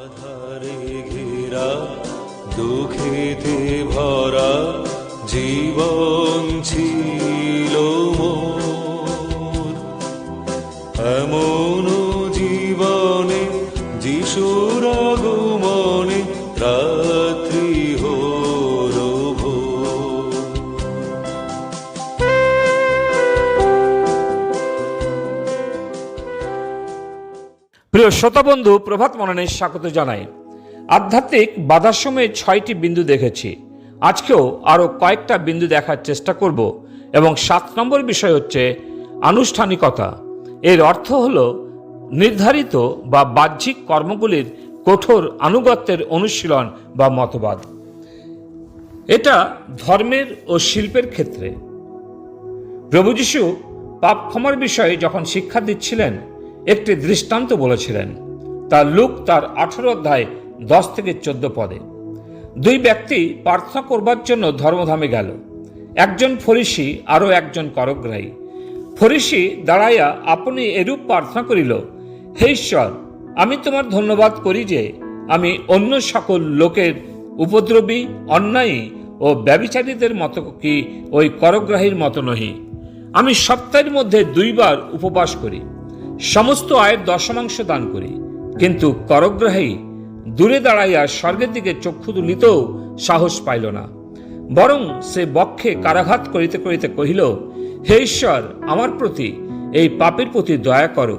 আধারে ঘেরা দুঃখেতে ভরা জীবন ছিল মোর, এমন জীবনে যিশুর আগমনে রাত্রি হলো ভোর। প্রিয় শ্রোতা বন্ধু, প্রভাত মননে স্বাগত জানাই। আধ্যাত্মিক বাধার সময়ে 6টি বিন্দু দেখেছি। আজকেও আরো কয়েকটা বিন্দু দেখার চেষ্টা করব এবং 7 নম্বর বিষয় হচ্ছে আনুষ্ঠানিকতা। এর অর্থ হলো নির্ধারিত বা বাহ্যিক কর্মগুলির কঠোর আনুগত্যের অনুশীলন বা মতবাদ। এটা ধর্মের ও শিল্পের ক্ষেত্রে। প্রভু যীশু পাপ ক্ষমার বিষয়ে যখন শিক্ষা দিচ্ছিলেন একটি দৃষ্টান্ত বলেছিলেন। তার লুক তার 18 অধ্যায় 10 থেকে 14 পদে। 2 ব্যক্তি প্রার্থনা করবার জন্য ধর্মধামে গেল, একজন ফরিসি আরও একজন করগ্রাহী। ফরিসি দাঁড়াইয়া আপনি এরূপ প্রার্থনা করিল, হে ঈশ্বর, আমি তোমার ধন্যবাদ করি যে আমি অন্য সকল লোকের উপদ্রবী, অন্যায়ী ও ব্যভিচারীদের মতো কি ওই করগ্রাহীর মতো নহি। আমি সপ্তাহের মধ্যে 2 বার উপবাস করি, সমস্ত আয়ের 10 দান করি। কিন্তু করগ্রাহী দূরে দাঁড়াইয়া স্বর্গের দিকে চক্ষু তুলিতেও সাহস পাইল না, বরং সে বক্ষে কারাঘাত করিতে করিতে কহিল, হে ঈশ্বর, আমার প্রতি, এই পাপীর প্রতি দয়া করো।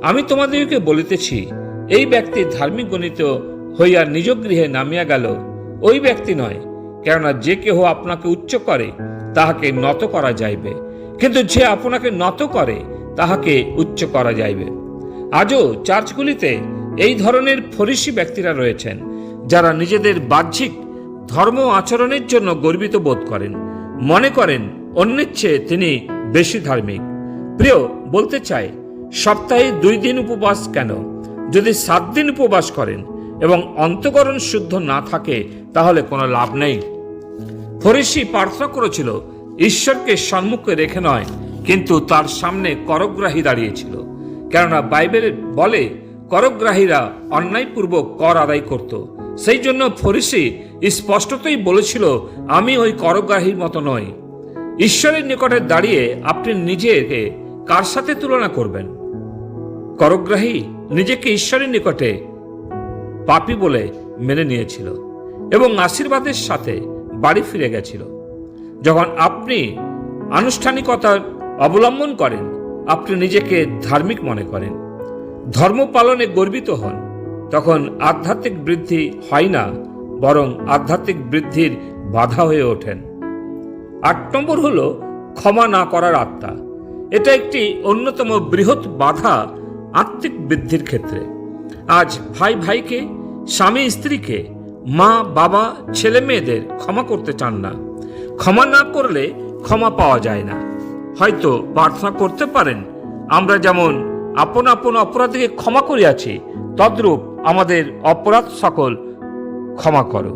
আমি তোমাদেরকে বলিতেছি, এই ব্যক্তি ধার্মিক গণিত হইয়া নিজ গৃহে নামিয়া গেল, ওই ব্যক্তি নয়। কেননা যে কেহ আপনাকে উচ্চ করে তাহাকে নত করা যাইবে, কিন্তু যে আপনাকে নত করে তাহাকে উচ্চ করা যাইবে। আজও চার্চগুলিতে এই ধরনের ফরিসি ব্যক্তিরা রয়েছেন, যারা নিজেদের বাহ্যিক ধর্ম আচরণের জন্য গর্বিত বোধ করেন, মনে করেন অন্যের চেয়ে তিনি বেশি ধার্মিক। প্রিয়, বলতে চাই, সপ্তাহে 2 দিন উপবাস কেন? যদি 7 দিন উপবাস করেন এবং অন্তঃকরণ শুদ্ধ না থাকে তাহলে কোনো লাভ নেই। ফরিসি প্রার্থনা করেছিল ঈশ্বরকে সম্মুখে রেখে নয়, কিন্তু তার সামনে করগ্রাহী দাঁড়িয়েছিল। কেননা বাইবেল বলে করগ্রাহীরা অন্যায়পূর্বক কর আদায় করত। সেই জন্য ফরিসি স্পষ্টতই বলেছিল, আমি ওই করগ্রাহীর মতো নই। ঈশ্বরের নিকটে দাঁড়িয়ে আপনি নিজেকে কার সাথে তুলনা করবেন? করগ্রাহী নিজেকে ঈশ্বরের নিকটে পাপী বলে মেনে নিয়েছিল এবং আশীর্বাদের সাথে বাড়ি ফিরে গেছিল। যখন আপনি আনুষ্ঠানিকতার অবলম্বন করেন, আপনি নিজেকে ধার্মিক মনে করেন, ধর্ম পালনে গর্বিত হন, তখন আধ্যাত্মিক বৃদ্ধি হয় না, বরং আধ্যাত্মিক বৃদ্ধির বাধা হয়ে ওঠেন। 8 নম্বর হলো ক্ষমা না করার আত্মা। এটা একটি অন্যতম বৃহৎ বাধা আত্মিক বৃদ্ধির ক্ষেত্রে। আজ ভাই ভাইকে, স্বামী স্ত্রীকে, মা বাবা ছেলে মেয়েদের ক্ষমা করতে চান না। ক্ষমা না করলে ক্ষমা পাওয়া যায় না। হয়তো প্রার্থনা করতে পারেন, আমরা যেমন আপন আপন অপরাধীকে ক্ষমা করিয়াছি, তদ্রূপ আমাদের অপরাধ সকল ক্ষমা করো।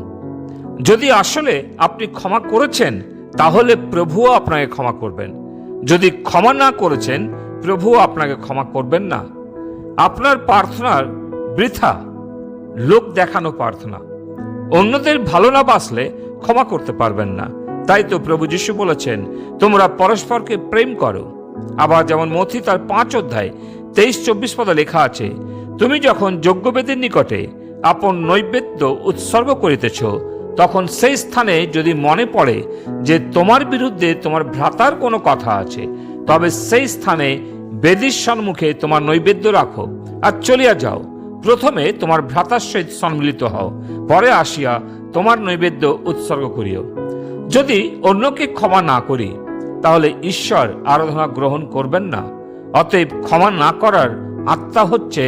যদি আসলে আপনি ক্ষমা করেছেন, তাহলে প্রভুও আপনাকে ক্ষমা করবেন। যদি ক্ষমা না করেছেন, প্রভুও আপনাকে ক্ষমা করবেন না। আপনার প্রার্থনার বৃথা, লোক দেখানো প্রার্থনা। অন্যদের ভালো না বাসলে ক্ষমা করতে পারবেন না। তাই তো প্রভু যীশু বলেছেন, তোমরা পরস্পরকে প্রেম করো। আবার যেমন মথি তার 5 অধ্যায় 23-24 পদে লেখা আছে, তুমি যখন যজ্ঞবেদীর নিকটে আপন নৈবেদ্য উৎসর্গ করিতেছ, তখন সেই স্থানে যদি মনে পড়ে যে তোমার বিরুদ্ধে তোমার ভ্রাতার কোনো কথা আছে, তবে সেই স্থানে বেদীর সম্মুখে তোমার নৈবেদ্য রাখো আর চলিয়া যাও। প্রথমে তোমার ভ্রাতার সহিত সম্মিলিত হও, পরে আসিয়া তোমার নৈবেদ্য উৎসর্গ করিও। যদি অন্যকে ক্ষমা না করি, তাহলে ঈশ্বর আরাধনা গ্রহণ করবেন না। অতএব ক্ষমা না করার আত্মা হচ্ছে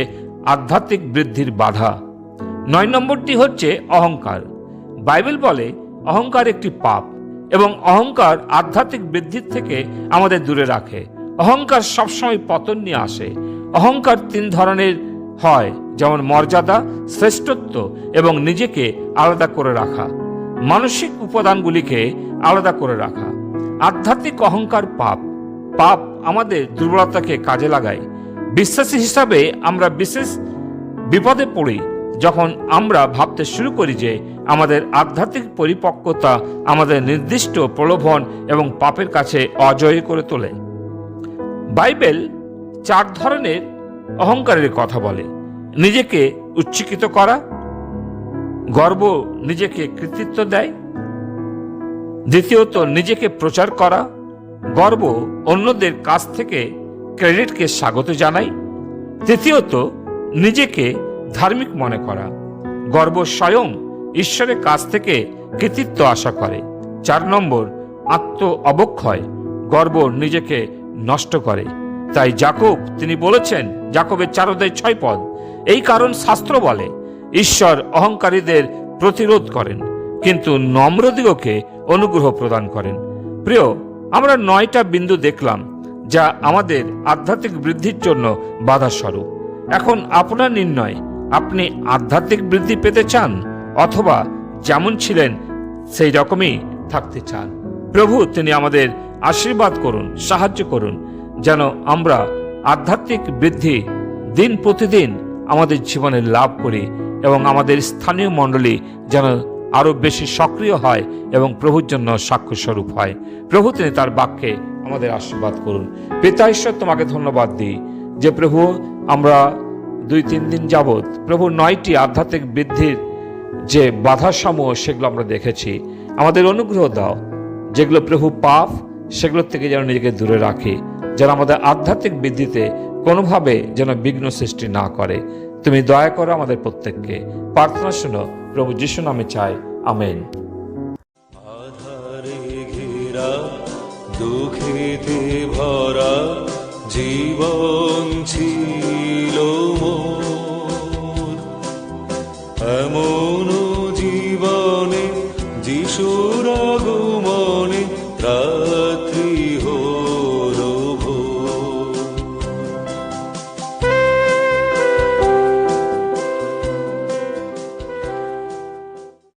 আধ্যাত্মিক বৃদ্ধির বাধা। 9 নম্বরটি হচ্ছে অহংকার। বাইবেল বলে অহংকার একটি পাপ এবং অহংকার আধ্যাত্মিক বৃদ্ধির থেকে আমাদের দূরে রাখে। অহংকার সবসময় পতন নিয়ে আসে। অহংকার 3 ধরনের হয়, যেমন মর্যাদা, শ্রেষ্ঠত্ব এবং নিজেকে আলাদা করে রাখা, মানসিক উপাদানগুলিকে আলাদা করে রাখা। আধ্যাত্মিক অহংকার পাপ। পাপ আমাদের দুর্বলতাকে কাজে লাগায়। বিশ্বাসী হিসাবে আমরা বিশেষ বিপদে পড়ি যখন আমরা ভাবতে শুরু করি যে আমাদের আধ্যাত্মিক পরিপক্কতা আমাদের নির্দিষ্ট প্রলোভন এবং পাপের কাছে অজয় করে তোলে। বাইবেল 4 ধরনের অহংকারের কথা বলে। নিজেকে উচ্চকিত করা, গর্ব নিজেকে কৃতিত্ব দেয়। দ্বিতীয়ত, নিজেকে প্রচার করা, গর্ব অন্যদের কাছ থেকে ক্রেডিটকে স্বাগত জানায়। তৃতীয়ত, নিজেকে ধার্মিক মনে করা, গর্ব স্বয়ং ঈশ্বরের কাছ থেকে কৃতিত্ব আশা করে। 4 নম্বর, আত্ম অবক্ষয়, গর্ব নিজেকে নষ্ট করে। তাই যাকব তিনি বলেছেন, যাকবের 4:6 এই কারণ শাস্ত্র বলে ঈশ্বর অহংকারীদের প্রতিরোধ করেন, কিন্তু নম্রদিগকে অনুগ্রহ প্রদান করেন। প্রিয়, আমরা 9টা বিন্দু দেখলাম যা আমাদের আধ্যাত্মিক বৃদ্ধির জন্য বাধা স্বরূপ। এখন আপনার নির্ণয়, আপনি আধ্যাত্মিক বৃদ্ধি পেতে চান অথবা যেমন ছিলেন সেই রকমই থাকতে চান। প্রভু তিনি আমাদের আশীর্বাদ করুন, সাহায্য করুন, যেন আমরা আধ্যাত্মিক বৃদ্ধি দিন প্রতিদিন আমাদের জীবনে লাভ করি এবং আমাদের স্থানীয় মণ্ডলী যেন আরো বেশি সক্রিয় হয় এবং প্রভুর জন্য সাক্ষ্য স্বরূপ হয়। প্রভু তিনি তার বাক্যে আমাদের আশীর্বাদ করুন। পিতা ঈশ্বর, তোমাকে ধন্যবাদ দিই যে প্রভু আমরা 2-3 দিন যাবৎ প্রভু 9টি আধ্যাত্মিক বৃদ্ধির যে বাধাসমূহ সেগুলো আমরা দেখেছি। আমাদের অনুগ্রহ দাও, যেগুলো প্রভু পাপ সেগুলোর থেকে যেন নিজেকে দূরে রাখি, যেন আমাদের আধ্যাত্মিক বৃদ্ধিতে কোনোভাবে যেন বিঘ্ন সৃষ্টি না করে। তুমি দয়া করো আমাদের প্রত্যেককে। প্রার্থনা শোনো, প্রভু যিশু নামে চাই, আমেন। আধারে ঘেরা, দুঃখেতে ভরা জীবন ছিল মোর, এমন জীবনে যিশুর আগমনে